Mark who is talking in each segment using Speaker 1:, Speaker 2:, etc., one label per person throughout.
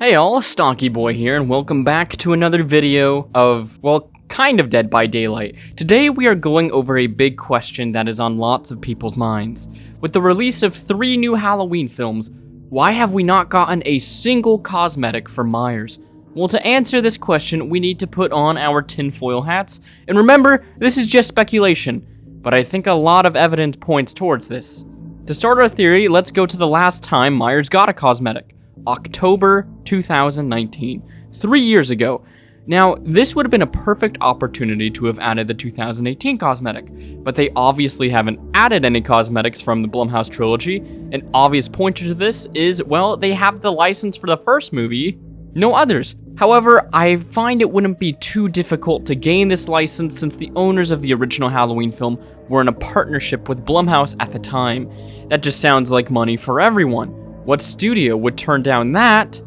Speaker 1: Hey all, Stalky Boy here, and welcome back to another video of, well, kind of Dead by Daylight. Today we are going over a big question that is on lots of people's minds. With the release of 3 new Halloween films, why have we not gotten a single cosmetic for Myers? Well, to answer this question, we need to put on our tinfoil hats, and remember, this is just speculation, but I think a lot of evidence points towards this. To start our theory, let's go to the last time Myers got a cosmetic. October 2019, 3 years ago. Now, this would have been a perfect opportunity to have added the 2018 cosmetic, but they obviously haven't added any cosmetics from the Blumhouse trilogy. An obvious pointer to this is, well, they have the license for the first movie, no others. However, I find it wouldn't be too difficult to gain this license since the owners of the original Halloween film were in a partnership with Blumhouse at the time. That just sounds like money for everyone. What studio would turn down that?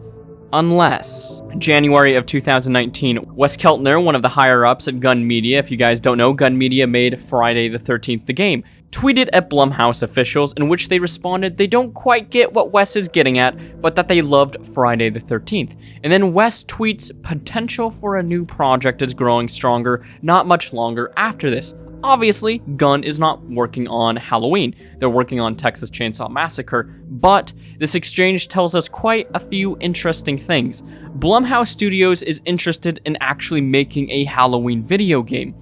Speaker 1: Unless. January of 2019, Wes Keltner, one of the higher-ups at Gun Media, if you guys don't know, Gun Media made Friday the 13th the game, tweeted at Blumhouse officials in which they responded they don't quite get what Wes is getting at, but that they loved Friday the 13th. And then Wes tweets, potential for a new project is growing stronger not much longer after this. Obviously, Gunn is not working on Halloween. They're working on Texas Chainsaw Massacre, but this exchange tells us quite a few interesting things. Blumhouse Studios is interested in actually making a Halloween video game.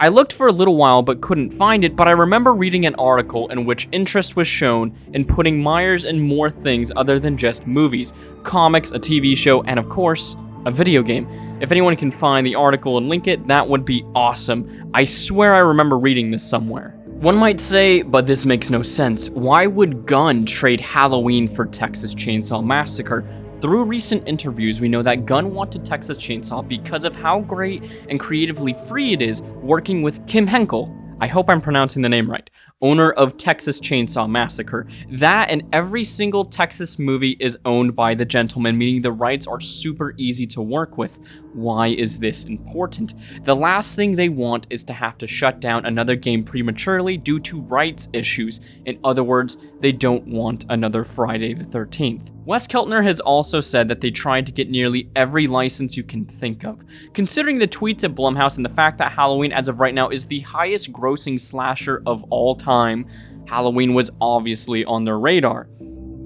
Speaker 1: I looked for a little while but couldn't find it, but I remember reading an article in which interest was shown in putting Myers in more things other than just movies, comics, a TV show, and of course, a video game. If anyone can find the article and link it, that would be awesome. I swear I remember reading this somewhere. One might say, but this makes no sense. Why would Gunn trade Halloween for Texas Chainsaw Massacre? Through recent interviews, we know that Gunn wanted Texas Chainsaw because of how great and creatively free it is working with Kim Henkel. I hope I'm pronouncing the name right. Owner of Texas Chainsaw Massacre. That and every single Texas movie is owned by the gentleman, meaning the rights are super easy to work with. Why is this important? The last thing they want is to have to shut down another game prematurely due to rights issues. In other words, they don't want another Friday the 13th. Wes Keltner has also said that they tried to get nearly every license you can think of. Considering the tweets at Blumhouse and the fact that Halloween as of right now is the highest grossing slasher of all time, Halloween was obviously on their radar.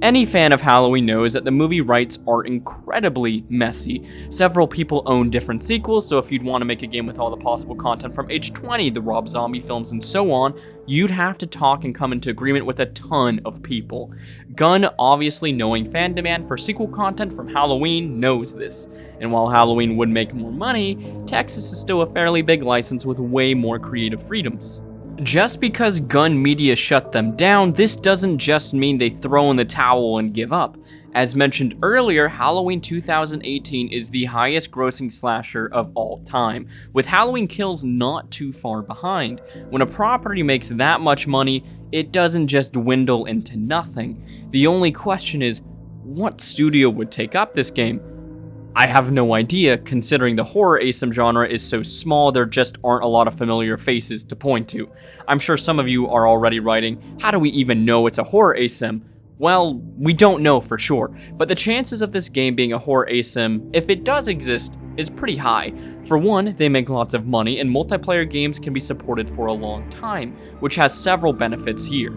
Speaker 1: Any fan of Halloween knows that the movie rights are incredibly messy. Several people own different sequels, so if you'd want to make a game with all the possible content from age 20, the Rob Zombie films, and so on, you'd have to talk and come into agreement with a ton of people. Gunn, obviously knowing fan demand for sequel content from Halloween, knows this. And while Halloween would make more money, Texas is still a fairly big license with way more creative freedoms. Just because Gun Media shut them down, this doesn't just mean they throw in the towel and give up. As mentioned earlier, Halloween 2018 is the highest grossing slasher of all time, with Halloween Kills not too far behind. When a property makes that much money, it doesn't just dwindle into nothing. The only question is, what studio would take up this game? I have no idea, considering the horror ASIM genre is so small there just aren't a lot of familiar faces to point to. I'm sure some of you are already writing, how do we even know it's a horror ASIM? Well, we don't know for sure, but the chances of this game being a horror ASIM, if it does exist, is pretty high. For one, they make lots of money, and multiplayer games can be supported for a long time, which has several benefits here.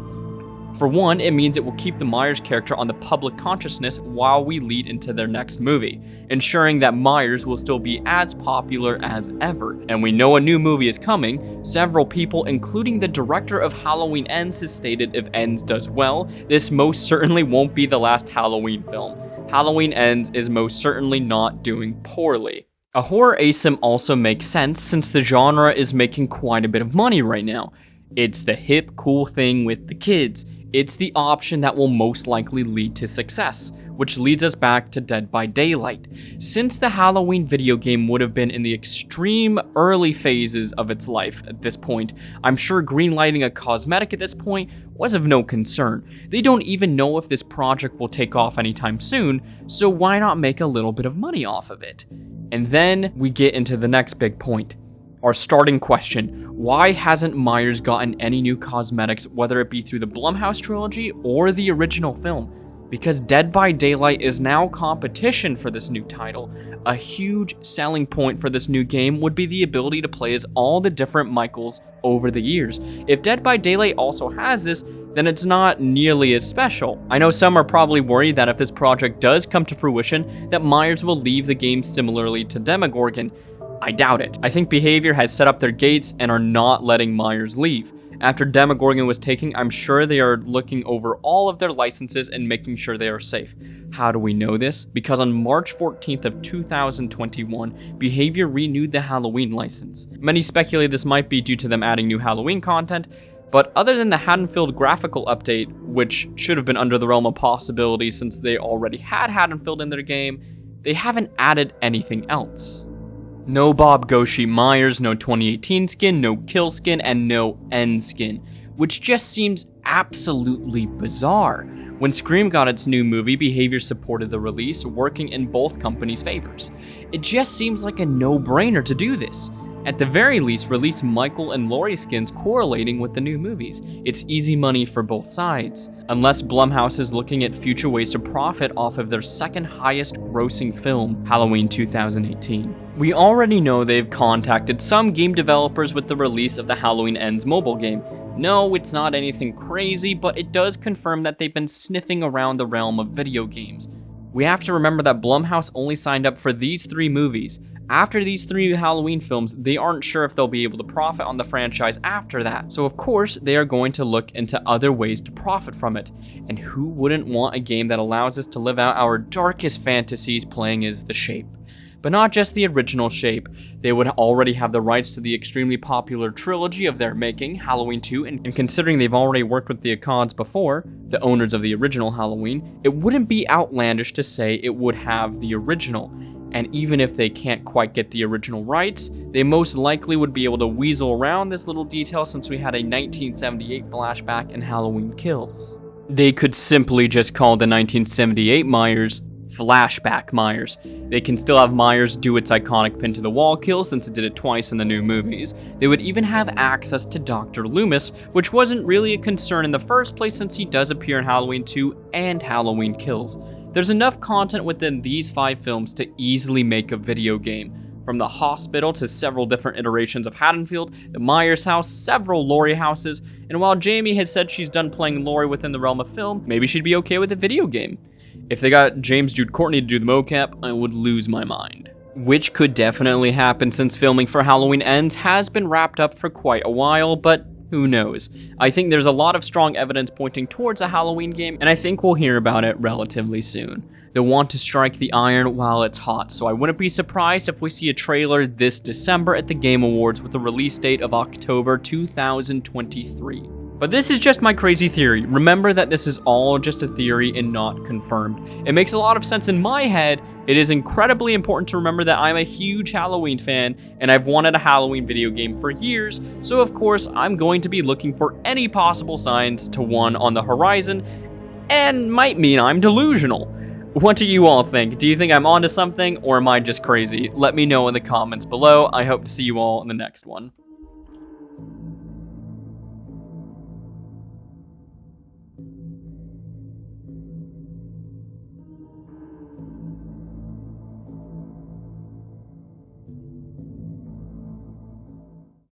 Speaker 1: For one, it means it will keep the Myers character on the public consciousness while we lead into their next movie, ensuring that Myers will still be as popular as ever. And we know a new movie is coming. Several people, including the director of Halloween Ends, has stated if Ends does well, this most certainly won't be the last Halloween film. Halloween Ends is most certainly not doing poorly. A horror ASIM also makes sense since the genre is making quite a bit of money right now. It's the hip, cool thing with the kids. It's the option that will most likely lead to success, which leads us back to Dead by Daylight. Since the Halloween video game would have been in the extreme early phases of its life at this point, I'm sure greenlighting a cosmetic at this point was of no concern. They don't even know if this project will take off anytime soon, so why not make a little bit of money off of it? And then we get into the next big point. Our starting question, why hasn't Myers gotten any new cosmetics, whether it be through the Blumhouse trilogy or the original film? because Dead by Daylight is now competition for this new title. A huge selling point for this new game would be the ability to play as all the different Michaels over the years. If Dead by Daylight also has this, then it's not nearly as special. I know some are probably worried that if this project does come to fruition, that Myers will leave the game similarly to Demogorgon. I doubt it. I think Behavior has set up their gates and are not letting Myers leave. After Demogorgon was taken, I'm sure they are looking over all of their licenses and making sure they are safe. How do we know this? Because on March 14th of 2021, Behavior renewed the Halloween license. Many speculate this might be due to them adding new Halloween content, but other than the Haddonfield graphical update, which should have been under the realm of possibility since they already had Haddonfield in their game, they haven't added anything else. No Bob Goshi Myers, no 2018 skin, no Kill skin, and no End skin, which just seems absolutely bizarre. When Scream got its new movie, Behavior supported the release, working in both companies' favors. It just seems like a no-brainer to do this. At the very least, release Michael and Laurie skins correlating with the new movies. It's easy money for both sides. Unless Blumhouse is looking at future ways to profit off of their second highest grossing film, Halloween 2018. We already know they've contacted some game developers with the release of the Halloween Ends mobile game. No, it's not anything crazy, but it does confirm that they've been sniffing around the realm of video games. We have to remember that Blumhouse only signed up for these 3 movies. After these 3 Halloween films, they aren't sure if they'll be able to profit on the franchise after that. So of course, they are going to look into other ways to profit from it. And who wouldn't want a game that allows us to live out our darkest fantasies playing as the Shape? But not just the original Shape. They would already have the rights to the extremely popular trilogy of their making, Halloween 2, and considering they've already worked with the Akkads before, the owners of the original Halloween, it wouldn't be outlandish to say it would have the original. And even if they can't quite get the original rights, they most likely would be able to weasel around this little detail since we had a 1978 flashback in Halloween Kills. They could simply just call the 1978 Myers Flashback Myers. They can still have Myers do its iconic pin to the wall kill since it did it twice in the new movies. They would even have access to Dr. Loomis, which wasn't really a concern in the first place since he does appear in Halloween 2 and Halloween Kills. There's enough content within these 5 films to easily make a video game. From the hospital to several different iterations of Haddonfield, the Myers house, several Laurie houses, and while Jamie has said she's done playing Laurie within the realm of film, maybe she'd be okay with a video game. If they got James Jude Courtney to do the mocap, I would lose my mind. Which could definitely happen since filming for Halloween Ends has been wrapped up for quite a while, but who knows? I think there's a lot of strong evidence pointing towards a Halloween game, and I think we'll hear about it relatively soon. They'll want to strike the iron while it's hot, so I wouldn't be surprised if we see a trailer this December at the Game Awards with a release date of October 2023. But this is just my crazy theory. Remember that this is all just a theory and not confirmed. It makes a lot of sense in my head. It is incredibly important to remember that I'm a huge Halloween fan, and I've wanted a Halloween video game for years, so of course I'm going to be looking for any possible signs to one on the horizon, and might mean I'm delusional. What do you all think? Do you think I'm onto something, or am I just crazy? Let me know in the comments below. I hope to see you all in the next one.